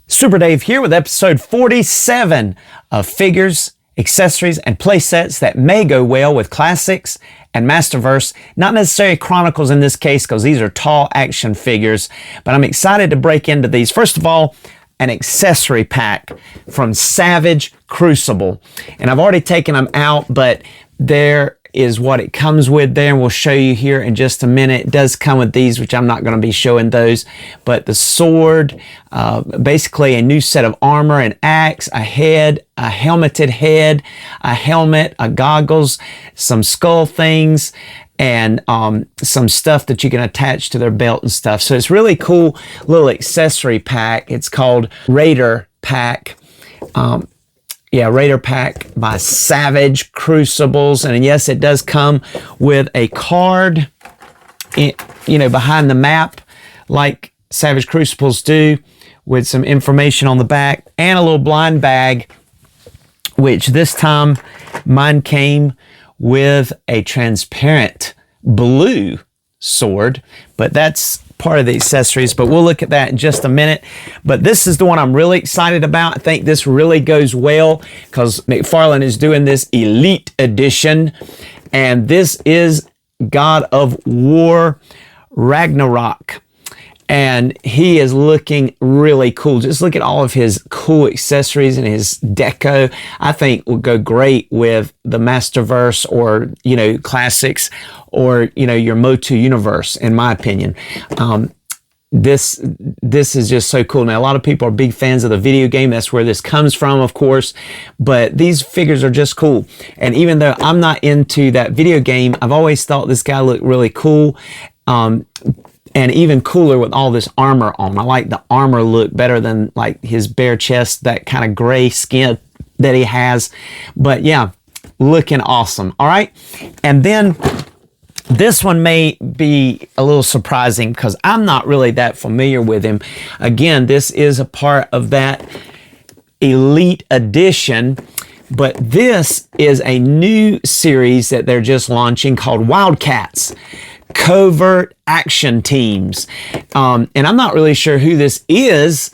Super Dave here with episode 47 of figures, accessories, and playsets that may go well with classics and Masterverse. Not necessarily Chronicles in this case because these are tall action figures, but I'm excited to break into these. First of all, an accessory pack from Savage Crucible. And I've already taken them out, but there is what it comes with there, and we'll show you here in just a minute. It does come with these, which I'm not going to be showing those, but the sword, basically a new set of armor, an axe, a head, a helmeted head, a helmet, a goggles, some skull things, and some stuff that you can attach to their belt and stuff. So it's really cool little accessory pack. It's called Raider Pack. Raider Pack by Savage Crucibles. And yes, it does come with a card, behind the map, like Savage Crucibles do, with some information on the back, and a little blind bag, which this time mine came with a transparent blue sword, but that's part of the accessories, but we'll look at that in just a minute. But this is the one I'm really excited about. I think this really goes well because McFarlane is doing this Elite Edition, and this is God of War Ragnarök, and he is looking really cool. Just look at all of his cool accessories and his deco. I think will go great with the Masterverse or, classics or, your MOTU universe, in my opinion. This is just so cool. Now, a lot of people are big fans of the video game. That's where this comes from, of course. But these figures are just cool. And even though I'm not into that video game, I've always thought this guy looked really cool. And even cooler with all this armor on. I like the armor look better than like his bare chest, that kind of gray skin that he has. But yeah, looking awesome. All right. And then this one may be a little surprising because I'm not really that familiar with him. Again, this is a part of that Elite Edition. But this is a new series that they're just launching called Wild C.A.T.S. Covert Action Teams. And I'm not really sure who this is,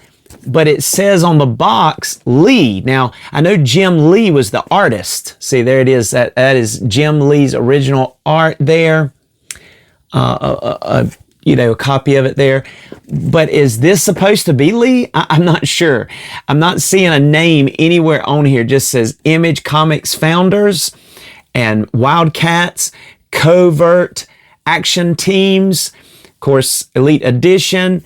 but it says on the box, Lee. Now, I know Jim Lee was the artist. See, there it is. That is Jim Lee's original art there. A copy of it there. But is this supposed to be Lee? I'm not sure. I'm not seeing a name anywhere on here. It just says Image Comics Founders and Wild C.A.T.S. Covert Action Teams, of course, Elite Edition,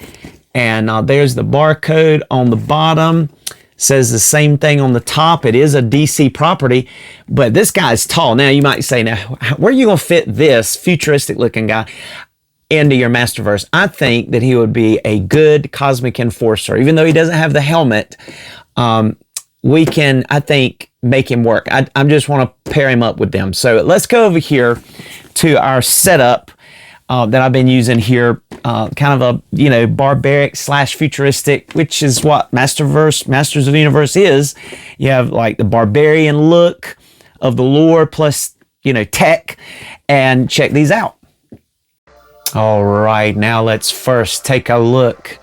and there's the barcode on the bottom. Says the same thing on the top. It is a DC property, but this guy's tall. Now, you might say, now, where are you going to fit this futuristic looking guy into your Masterverse? I think that he would be a good Cosmic Enforcer. Even though he doesn't have the helmet, we can, I think, make him work. I just want to pair him up with them. So let's go over here to our setup that I've been using here, kind of a, barbaric / futuristic, which is what Masters of the Universe is. You have like the barbarian look of the lore plus, tech, and check these out. All right, now let's first take a look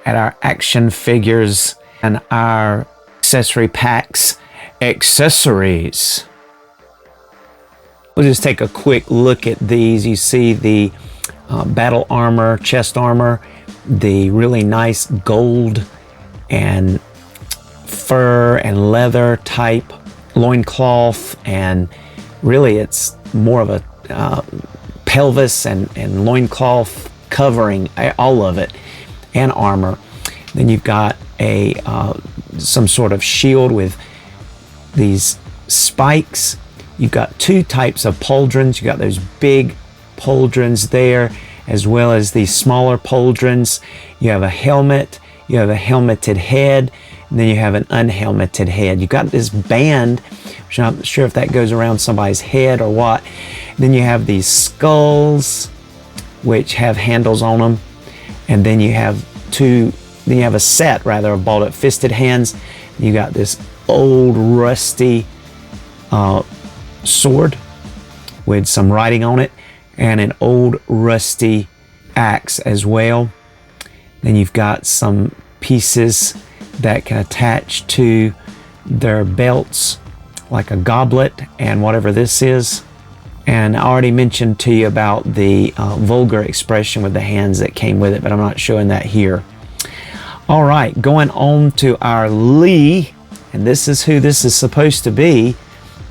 at our action figures and our accessory packs. Accessories. We'll just take a quick look at these. You see the battle armor, chest armor, the really nice gold and fur and leather type loincloth, and really it's more of a pelvis and loincloth covering all of it, and armor. Then you've got a some sort of shield with these spikes. You've got two types of pauldrons. You got those big pauldrons there, as well as these smaller pauldrons. You have a helmet, you have a helmeted head, and then you have an unhelmeted head. You've got this band, which I'm not sure if that goes around somebody's head or what. Then you have these skulls, which have handles on them. And then you have a set rather of balled-up fisted hands. You got this old rusty sword with some writing on it, and an old rusty axe as well. Then you've got some pieces that can attach to their belts, like a goblet and whatever this is. And I already mentioned to you about the vulgar expression with the hands that came with it, but I'm not showing that here. All right, going on to our Lee, and this is who this is supposed to be.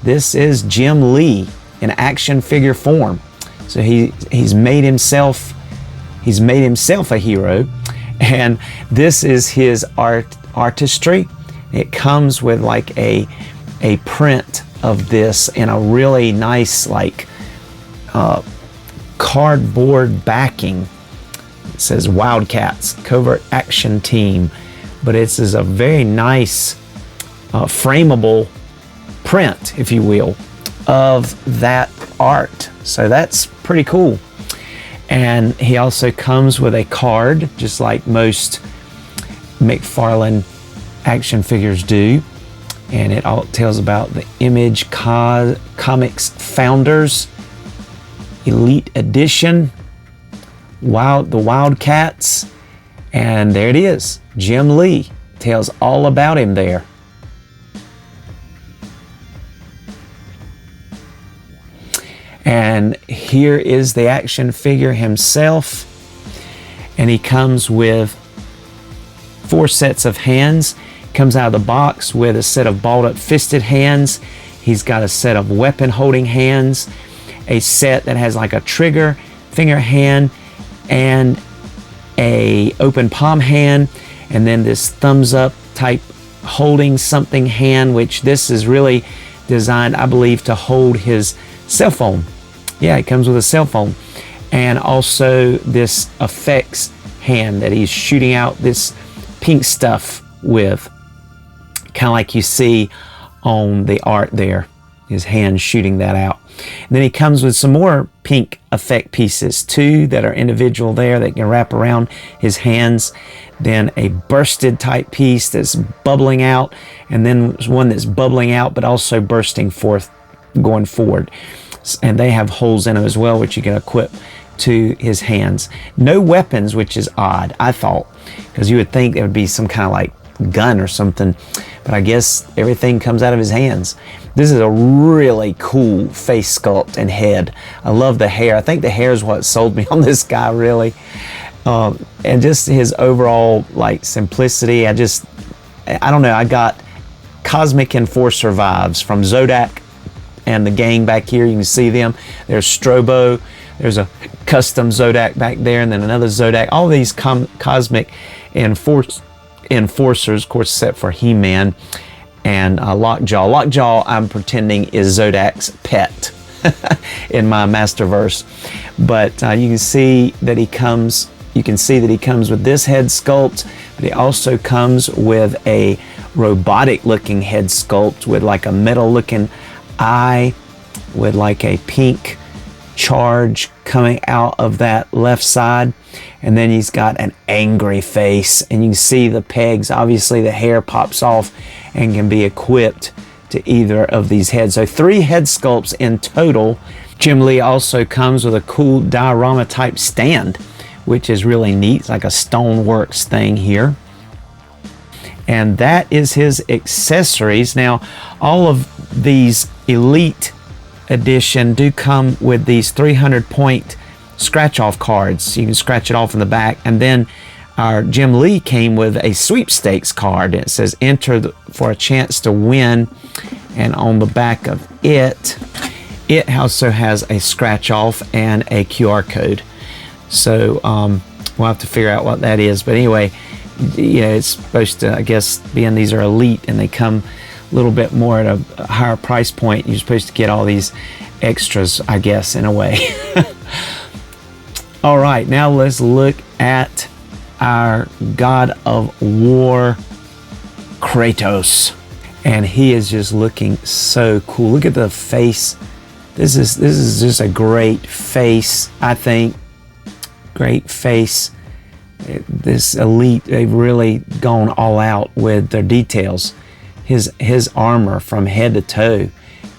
This is Jim Lee in action figure form. So he's made himself a hero, and this is his artistry. It comes with like a print of this in a really nice like cardboard backing. It says Wild C.A.T.S, Covert Action Team, but it's a very nice frameable print, if you will, of that art. So that's pretty cool. And he also comes with a card, just like most McFarlane action figures do. And it all tells about the Image Comics Founders Elite Edition, the Wild C.A.T.S. And there it is, Jim Lee. Tells all about him there. And here is the action figure himself. And he comes with 4 sets of hands. Comes out of the box with a set of balled up fisted hands. He's got a set of weapon holding hands, a set that has like a trigger finger hand and a open palm hand, and then this thumbs up type holding something hand, which this is really designed, I believe, to hold his cell phone. Yeah, it comes with a cell phone. And also this effects hand that he's shooting out this pink stuff with, kind of like you see on the art there, his hand shooting that out. And then he comes with some more pink effect pieces, 2 that are individual there that can wrap around his hands, then a bursted type piece that's bubbling out, and then one that's bubbling out but also bursting forth going forward. And they have holes in them as well, which you can equip to his hands. No weapons, which is odd, I thought, because you would think there would be some kind of like gun or something, but I guess everything comes out of his hands. This is a really cool face sculpt and head. I love the hair. I think the hair is what sold me on this guy, really. And just his overall like simplicity. I don't know, I got Cosmic Enforcer vibes from Zodac and the gang back here. You can see them. There's Strobo. There's a custom Zodac back there, and then another Zodac. All these Cosmic Enforcers, of course, except for He-Man and Lockjaw. Lockjaw, I'm pretending, is Zodac's pet in my Masterverse. But you can see that he comes. You can see that he comes with this head sculpt, but he also comes with a robotic-looking head sculpt with like a metal-looking eye, with like a pink charge coming out of that left side, and then he's got an angry face, and you can see the pegs. Obviously the hair pops off and can be equipped to either of these heads. So 3 head sculpts in total. Jim Lee also comes with a cool diorama type stand, which is really neat. It's like a Stoneworks thing here. And that is his accessories. Now, all of these Elite Edition do come with these 300 point scratch off cards. You can scratch it off in the back. And then our Jim Lee came with a sweepstakes card. It says enter for a chance to win. And on the back of it also has a scratch off and a QR code. So we'll have to figure out what that is. But anyway, you know, it's supposed to, I guess, being these are Elite and they come a little bit more at a higher price point, you're supposed to get all these extras, I guess, in a way. All right, now let's look at our God of War, Kratos. And he is just looking so cool. Look at the face. This is just a great face, I think. Great face. This elite, they've really gone all out with their details. His armor from head to toe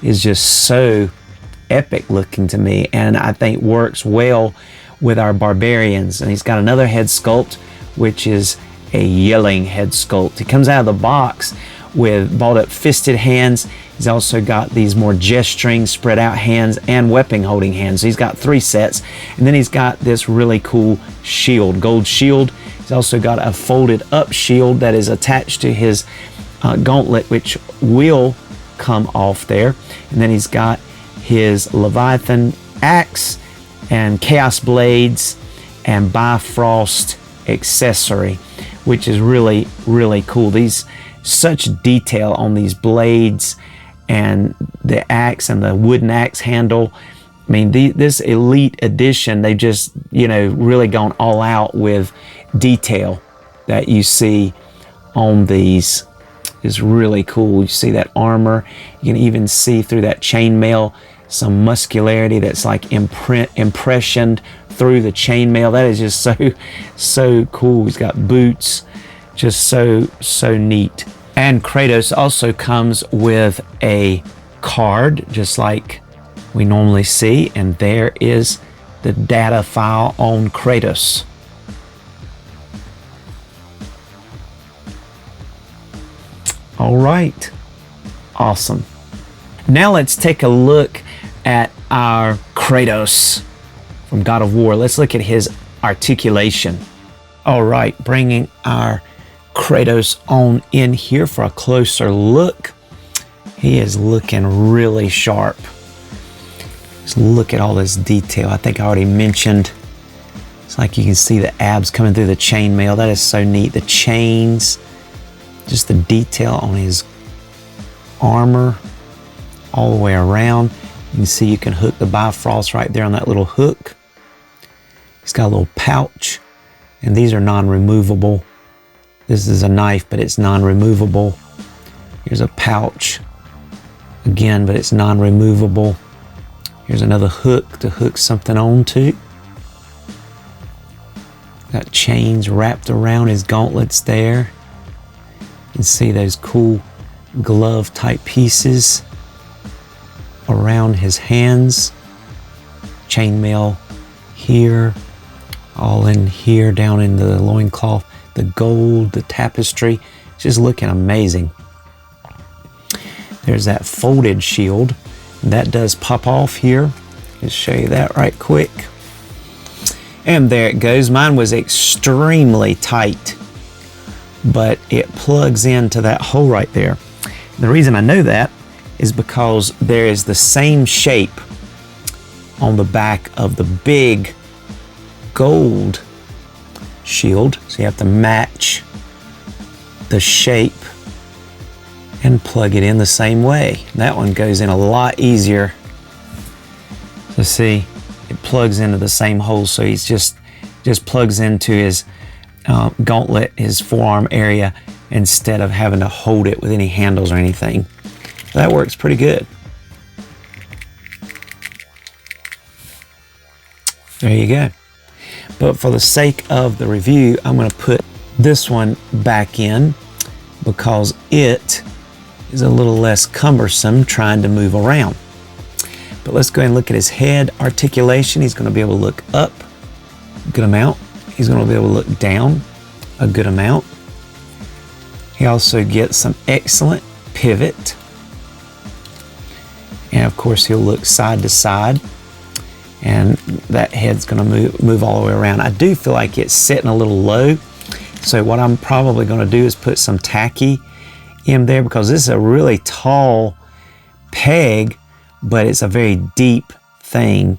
is just so epic looking to me, and I think works well with our barbarians. And he's got another head sculpt, which is a yelling head sculpt. He comes out of the box with balled up fisted hands. He's also got these more gesturing, spread out hands and weapon holding hands. So he's got 3 sets. And then he's got this really cool shield, gold shield. He's also got a folded up shield that is attached to his gauntlet, which will come off there. And then he's got his Leviathan axe and Chaos blades and Bifrost accessory, which is really, really cool. These such detail on these blades and the axe and the wooden axe handle. I mean, this elite edition, they've just, really gone all out with detail that you see on these. Is really cool. You see that armor. You can even see through that chainmail some muscularity that's like impressioned through the chainmail. That is just so cool. He's got boots. Just so neat. And Kratos also comes with a card, just like we normally see. And there is the data file on Kratos. All right, awesome. Now let's take a look at our Kratos from God of War. Let's look at his articulation. All right, bringing our Kratos on in here for a closer look. He is looking really sharp. Just look at all this detail. I think I already mentioned, it's like you can see the abs coming through the chainmail. That is so neat. The chains, just the detail on his armor all the way around. You can see you can hook the Bifrost right there on that little hook. He's got a little pouch, and these are non-removable. This is a knife, but it's non-removable. Here's a pouch again, but it's non-removable. Here's another hook to hook something onto. Got chains wrapped around his gauntlets there. You can see those cool glove type pieces around his hands. Chainmail here, all in here, down in the loincloth. The gold, the tapestry, just looking amazing. There's that folded shield. That does pop off here. Just show you that right quick. And there it goes. Mine was extremely tight, but it plugs into that hole right there. The reason I know that is because there is the same shape on the back of the big gold shield. So you have to match the shape and plug it in the same way. That one goes in a lot easier. So see, it plugs into the same hole. So he's just plugs into his gauntlet, his forearm area, instead of having to hold it with any handles or anything. So that works pretty good. There you go. But for the sake of the review, I'm going to put this one back in because it is a little less cumbersome trying to move around. But let's go ahead and look at his head articulation. He's going to be able to look up a good amount. He's going to be able to look down a good amount. He also gets some excellent pivot. And of course, he'll look side to side. And that head's going to move all the way around. I do feel like it's sitting a little low. So what I'm probably going to do is put some tacky in there because this is a really tall peg, but it's a very deep thing.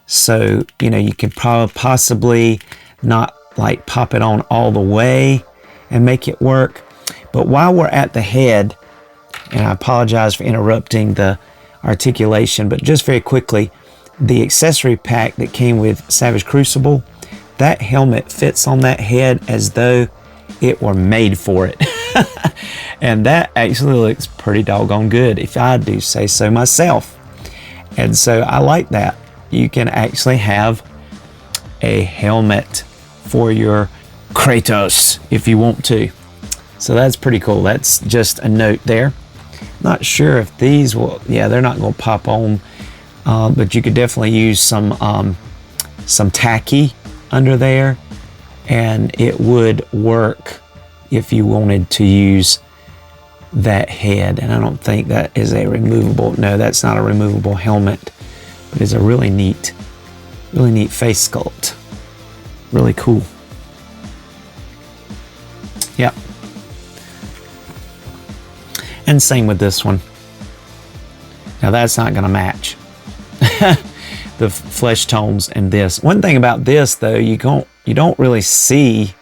So, you can probably possibly not like pop it on all the way and make it work. But while we're at the head, and I apologize for interrupting the articulation, but just very quickly, the accessory pack that came with Savage Crucible, that helmet fits on that head as though it were made for it. And that actually looks pretty doggone good, if I do say so myself. And so I like that. You can actually have a helmet for your Kratos if you want to. So that's pretty cool. That's just a note there. Not sure if these will, yeah, they're not going to pop on, but you could definitely use some tacky under there, and it would work if you wanted to use that head. And I don't think that is a removable, no, that's not a removable helmet, but it's a really neat face sculpt. Really cool. Yep. And same with this one. Now that's not going to match the flesh tones and this. One thing about this though, you don't really see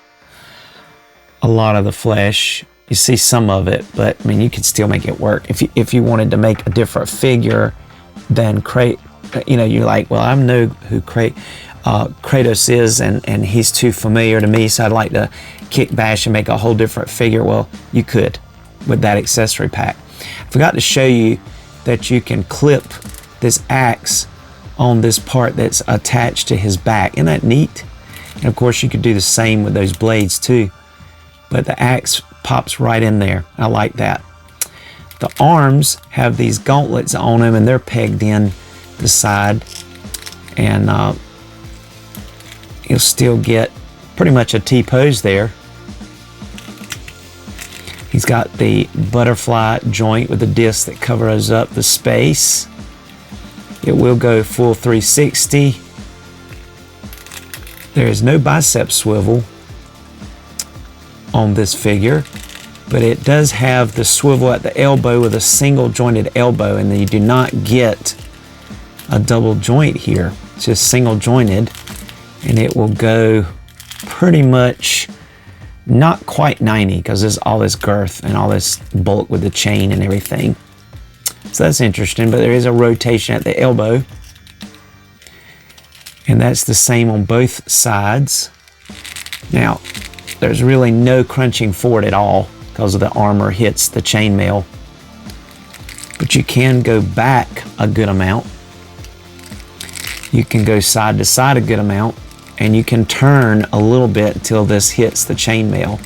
a lot of the flesh. You see some of it, but I mean, you could still make it work. If you wanted to make a different figure than Kratos, you know, you're like, well, I know who Kratos is, and he's too familiar to me, so I'd like to kick bash and make a whole different figure. Well, you could with that accessory pack. I forgot to show you that you can clip this axe on this part that's attached to his back. Isn't that neat? And of course you could do the same with those blades too, but the axe pops right in there. I like that. The arms have these gauntlets on them, and they're pegged in the side, and you'll still get pretty much a T-pose there. He's got the butterfly joint with the disc that covers up the space. It will go full 360. There is no bicep swivel on this figure, but it does have the swivel at the elbow with a single jointed elbow, and you do not get a double joint here. It's just single jointed, and it will go pretty much not quite 90 because there's all this girth and all this bulk with the chain and everything. So that's interesting, but there is a rotation at the elbow, and that's the same on both sides. Now, there's really no crunching forward at all because of the armor hits the chainmail, but you can go back a good amount. You can go side to side a good amount, and you can turn a little bit until this hits the chainmail.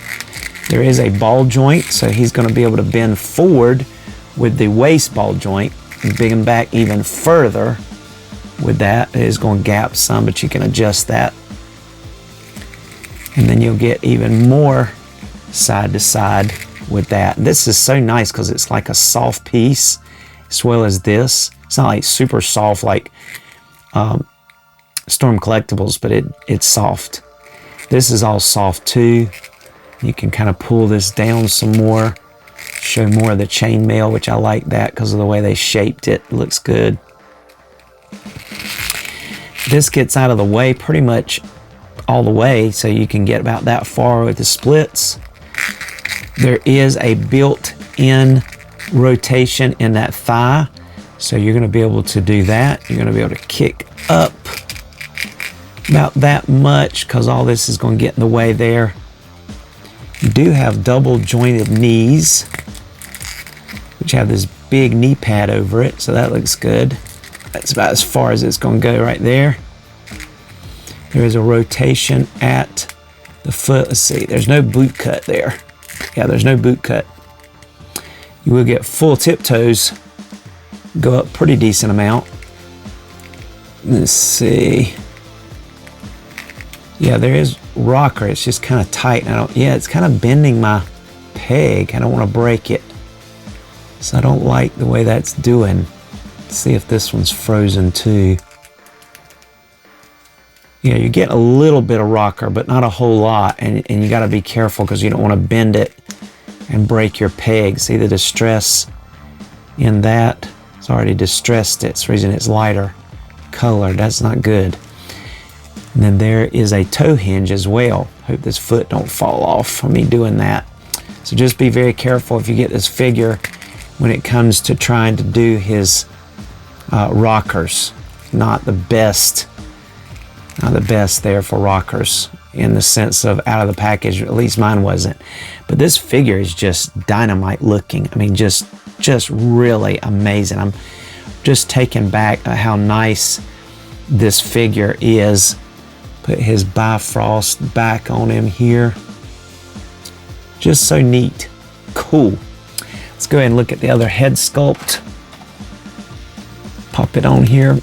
There is a ball joint, so he's going to be able to bend forward with the waist ball joint and bend back even further with that. It is going to gap some, but you can adjust that. And then you'll get even more side to side with that. This is so nice because it's like a soft piece as well as this. It's not like super soft like Storm Collectibles, but it's soft. This is all soft too. You can kind of pull this down some more, show more of the chainmail, which I like that because of the way they shaped it. It looks good. This gets out of the way pretty much all the way, so you can get about that far with the splits. There is a built-in rotation in that thigh, so you're going to be able to do that. You're going to be able to kick up about that much because all this is going to get in the way there. You do have double jointed knees, which have this big knee pad over it, so that looks good. That's about as far as it's going to go right there. There is a rotation at the foot. Let's see, there's no boot cut there. Yeah, there's no boot cut. You will get full tiptoes, go up pretty decent amount. Let's see. Yeah, there is rocker. It's just kind of tight. Yeah, it's kind of bending my peg. I don't want to break it, so I don't like the way that's doing. Let's see if this one's frozen too. Yeah, you get a little bit of rocker, but not a whole lot, and you got to be careful because you don't want to bend it and break your peg. See the distress in that? It's already distressed it. It's the reason it's lighter colored. That's not good. And then there is a toe hinge as well. Hope this foot don't fall off from me doing that. So just be very careful if you get this figure when it comes to trying to do his rockers. not the best there for rockers in the sense of out of the package. At least mine wasn't. But this figure is just dynamite looking. I mean, just really amazing. I'm just taken back at how nice this figure is. Put his Bifrost back on him here. Just so neat. Cool. Let's go ahead and look at the other head sculpt. Pop it on here.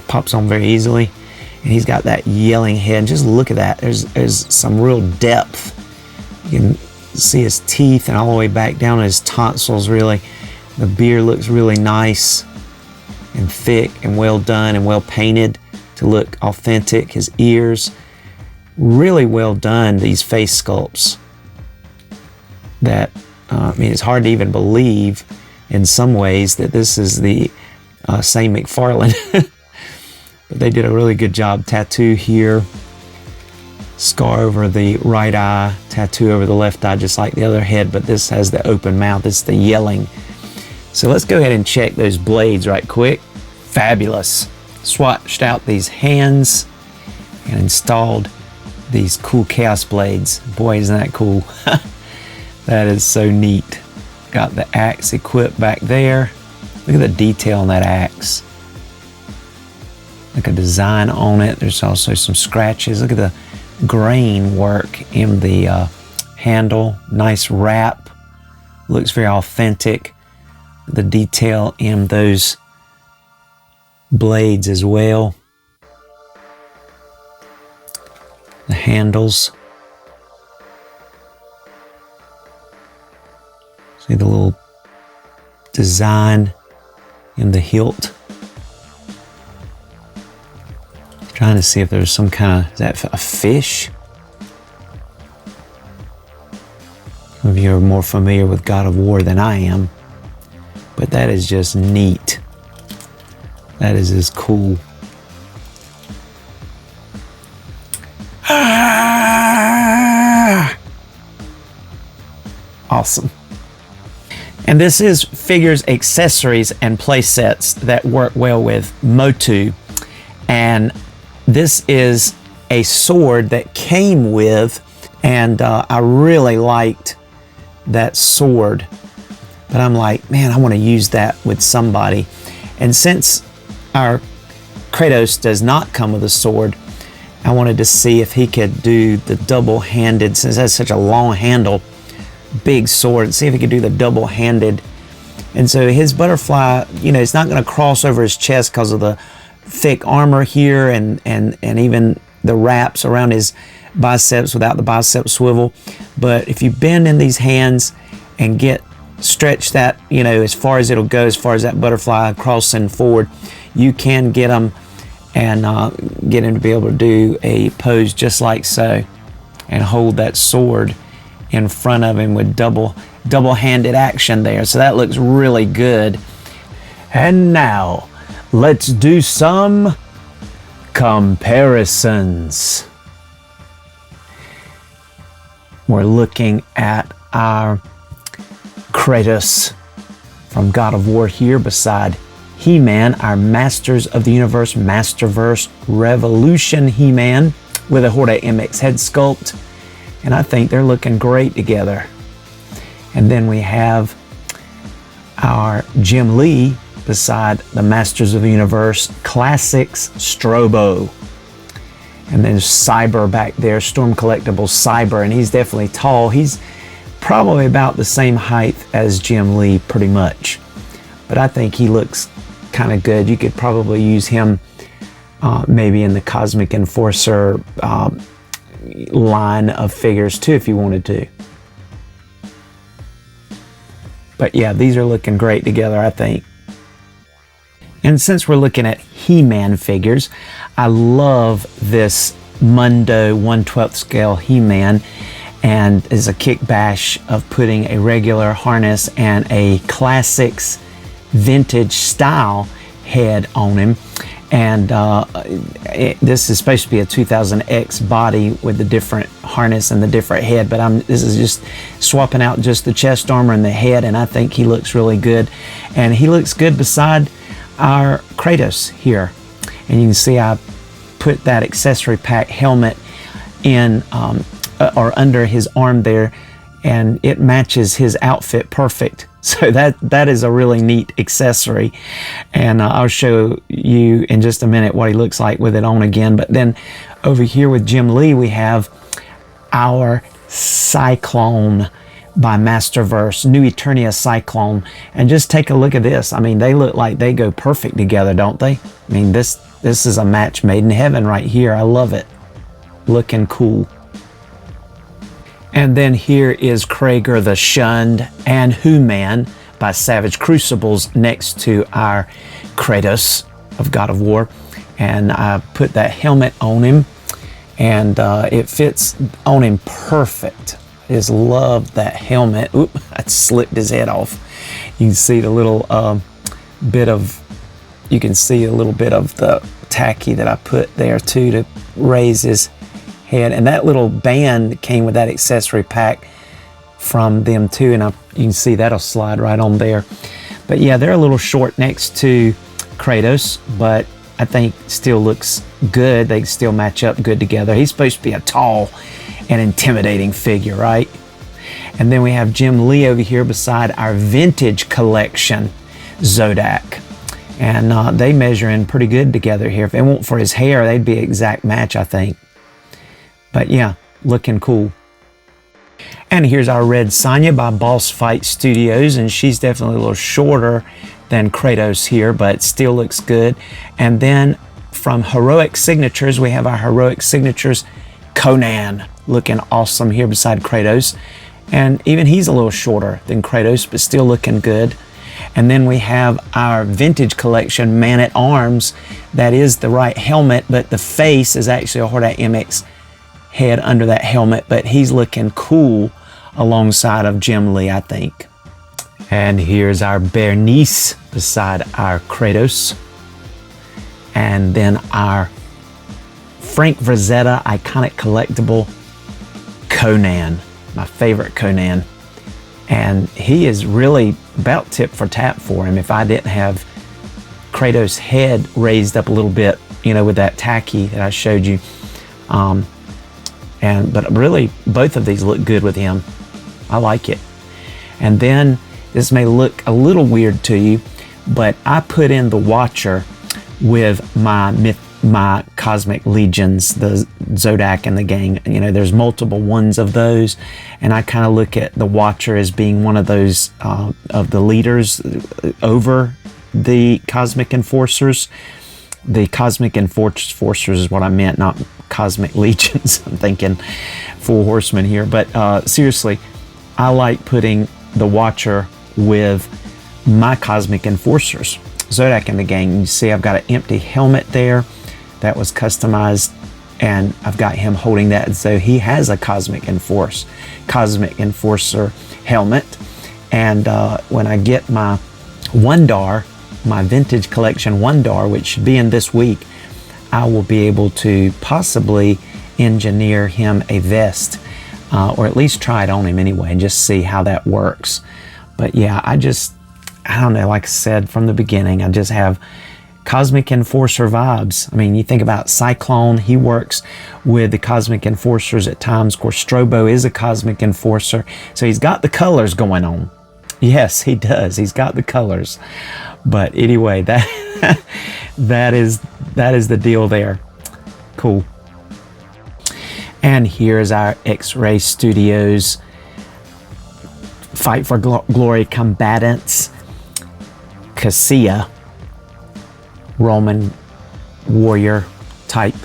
Pops on very easily. And he's got that yelling head. Just look at that. There's some real depth. You can see his teeth and all the way back down to his tonsils, really. The beard looks really nice and thick and well done and well painted to look authentic. His ears, really well done, these face sculpts. That, I mean, it's hard to even believe in some ways that this is the same McFarlane. But they did a really good job. Tattoo here, scar over the right eye, tattoo over the left eye, just like the other head, but this has the open mouth. It's the yelling. So let's go ahead and check those blades right quick. Fabulous. Swatched out these hands and installed these cool Chaos blades. Boy, isn't that cool. That is so neat. Got the axe equipped back there. Look at the detail on that axe. Like a design on it. There's also some scratches. Look at the grain work in the handle. Nice wrap. Looks very authentic. The detail in those blades as well. The handles. See the little design in the hilt. Trying to see if there's some kind of, is that a fish? Some of you are more familiar with God of War than I am, but that is just neat. That is just cool. Awesome. And this is figures, accessories, and play sets that work well with MOTU. And this is a sword that came with, and I really liked that sword. But I'm like, man, I want to use that with somebody. And since our Kratos does not come with a sword, I wanted to see if he could do the double-handed, since it has such a long handle, big sword, see if he could do the double-handed. And so his butterfly, you know, it's not going to cross over his chest because of the thick armor here and even the wraps around his biceps without the bicep swivel. But if you bend in these hands and stretch that, you know, as far as it'll go, as far as that butterfly crossing forward, you can get him and get him to be able to do a pose just like so and hold that sword in front of him with double-handed action there. So that looks really good. And now let's do some comparisons. We're looking at our Kratos from God of War here beside He-Man, our Masters of the Universe, Masterverse Revolution He-Man with a Horde MX head sculpt. And I think they're looking great together. And then we have our Jim Lee beside the Masters of the Universe Classics Strobo. And then Cyber back there, Storm Collectibles Cyber, and he's definitely tall. He's probably about the same height as Jim Lee, pretty much. But I think he looks kind of good. You could probably use him maybe in the Cosmic Enforcer line of figures too, if you wanted to. But yeah, these are looking great together, I think. And since we're looking at He-Man figures, I love this Mundo 1/12 scale He-Man, and is a kick bash of putting a regular harness and a classics vintage style head on him. And this is supposed to be a 2000X body with the different harness and the different head, but this is just swapping out just the chest armor and the head, and I think he looks really good. And he looks good beside our Kratos here. And you can see I put that accessory pack helmet in or under his arm there, and it matches his outfit perfect. So that is a really neat accessory, and I'll show you in just a minute what he looks like with it on again. But then over here with Jim Lee, we have our Cyclone by Masterverse, New Eternia Cyclone. And just take a look at this. I mean, they look like they go perfect together, don't they? I mean, this is a match made in heaven right here. I love it. Looking cool. And then here is Krager the Shunned and Who-Man by Savage Crucibles next to our Kratos of God of War. And I put that helmet on him, and it fits on him perfect. I just love that helmet. Oop, I slipped his head off. You can see the little you can see a little bit of the tacky that I put there too to raise his head. And that little band came with that accessory pack from them too, and you can see that'll slide right on there. But yeah, they're a little short next to Kratos, but I think still looks good. They still match up good together. He's supposed to be a tall and intimidating figure, right? And then we have Jim Lee over here beside our vintage collection Zodac. And they measure in pretty good together here. If it weren't for his hair, they'd be an exact match, I think. But yeah, looking cool. And here's our Red Sonja by Boss Fight Studios, and she's definitely a little shorter than Kratos here, but still looks good. And then from Heroic Signatures, we have our Heroic Signatures Conan, looking awesome here beside Kratos. And even he's a little shorter than Kratos, but still looking good. And then we have our vintage collection Man-at-Arms. That is the right helmet, but the face is actually a Hordak MX head under that helmet, but he's looking cool alongside of Jim Lee, I think. And here's our Bernice beside our Kratos. And then our Frank Frazetta Iconic Collectible Conan, my favorite Conan. And he is really about tip for tap for him. If I didn't have Kratos' head raised up a little bit, you know, with that tacky that I showed you. But really, both of these look good with him. I like it. And then this may look a little weird to you, but I put in the Watcher with my Cosmic Legions, the Zodac and the gang. You know, there's multiple ones of those, and I kind of look at the Watcher as being one of those of the leaders over the Cosmic Enforcers. The Cosmic Enforcers is what I meant, not Cosmic Legions. I'm thinking Four Horsemen here, but seriously, I like putting the Watcher with my Cosmic Enforcers, Zodac and the gang. You see I've got an empty helmet there that was customized, and I've got him holding that, so he has a Cosmic Enforcer helmet. And when I get my Wondar, my vintage collection Wondar, which should be in this week, I will be able to possibly engineer him a vest, or at least try it on him anyway and just see how that works. But yeah, I don't know, like I said from the beginning, I just have Cosmic Enforcer vibes. I mean, you think about Cyclone, he works with the Cosmic Enforcers at times. Of course, Strobo is a Cosmic Enforcer, so he's got the colors going on. Yes, he does. He's got the colors. But anyway, that is the deal there. Cool. And here's our X-Ray Studios Fight for Glory Combatants Cassia, Roman warrior type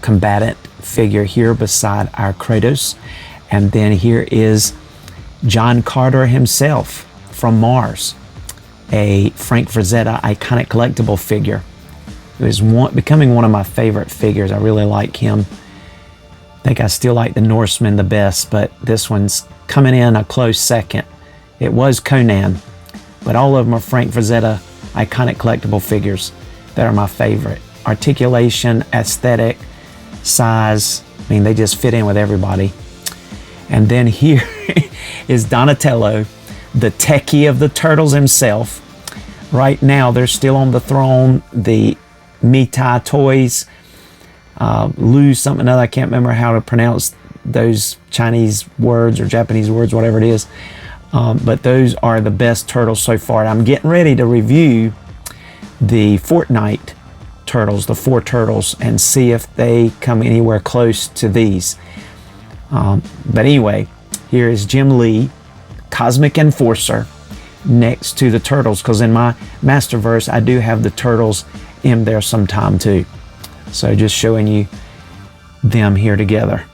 combatant figure here beside our Kratos. And then here is John Carter himself from Mars, a Frank Frazetta Iconic Collectible figure, who is becoming one of my favorite figures. I really like him. I think I still like the Norseman the best, but this one's coming in a close second. It was Conan, but all of them are Frank Frazetta Iconic Collectible figures that are my favorite. Articulation, aesthetic, size, I mean, they just fit in with everybody. And then here is Donatello, the techie of the Turtles himself, Right now, they're still on the throne. The MOTU toys, lose something other. I can't remember how to pronounce those Chinese words or Japanese words, whatever it is. But those are the best turtles so far. And I'm getting ready to review the Fortnite turtles, the 4 turtles, and see if they come anywhere close to these. But anyway, here is Jim Lee, Cosmic Enforcer, next to the turtles, because in my Masterverse I do have the turtles in there sometime too. So just showing you them here together.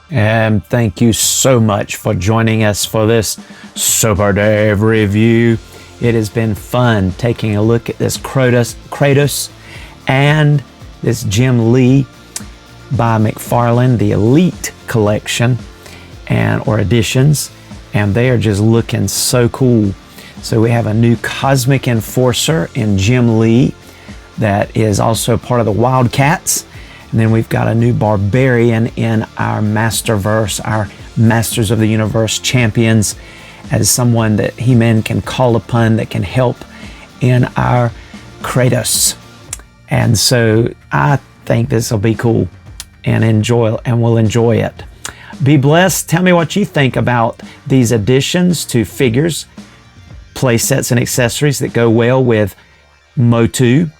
And thank you so much for joining us for this Super Dave review. It has been fun taking a look at this Kratos and this Jim Lee by McFarlane, the Elite Collection or editions, and they are just looking so cool. So we have a new Cosmic Enforcer in Jim Lee that is also part of the Wild C.A.T.S. And then we've got a new Barbarian in our Masterverse, our Masters of the Universe champions, as someone that He-Man can call upon that can help in our Kratos. And so I think this will be cool and we'll enjoy it. Be blessed. Tell me what you think about these additions to figures, play sets, and accessories that go well with MOTU,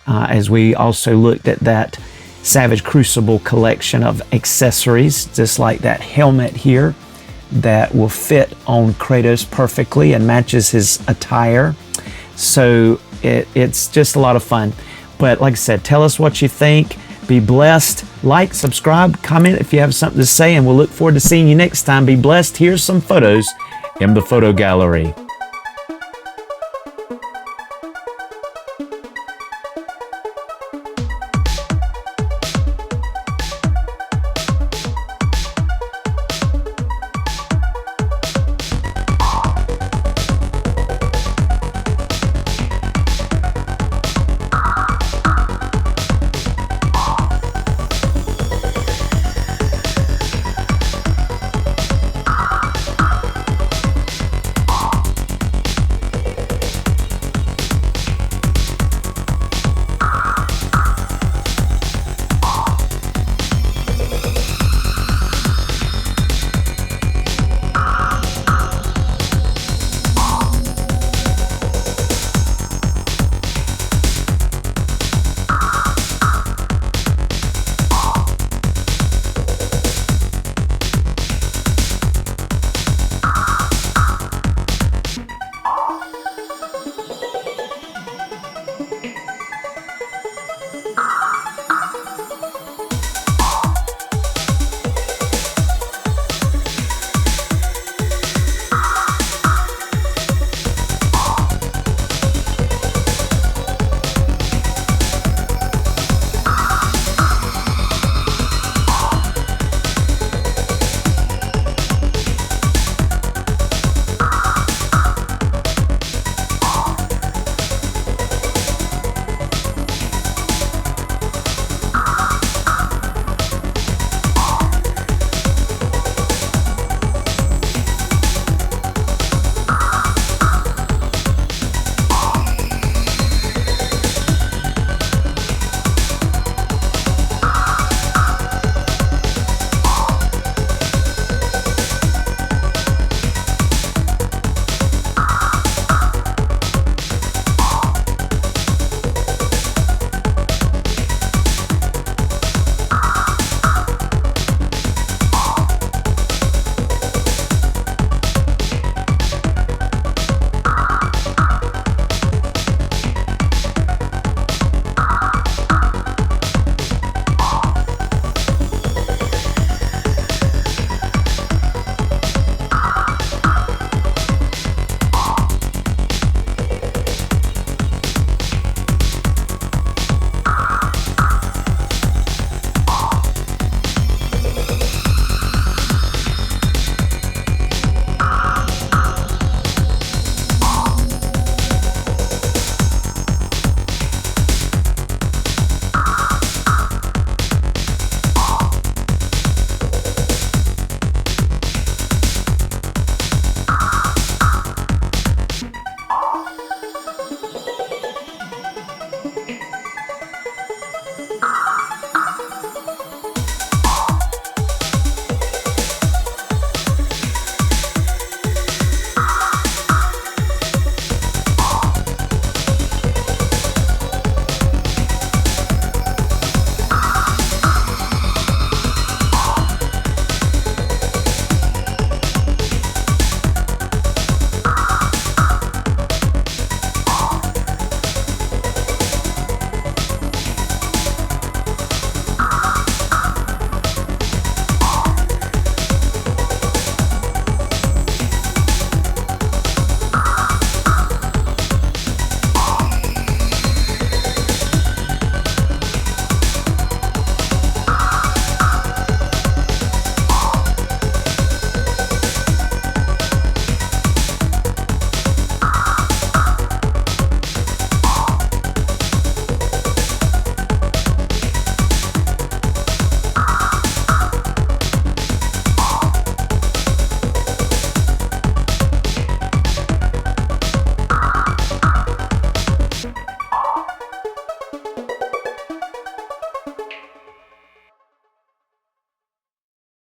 as we also looked at that Savage Crucible collection of accessories, just like that helmet here that will fit on Kratos perfectly and matches his attire. So it's just a lot of fun. But like I said, tell us what you think. Be blessed. Like, subscribe, comment if you have something to say, and we'll look forward to seeing you next time. Be blessed. Here's some photos in the photo gallery.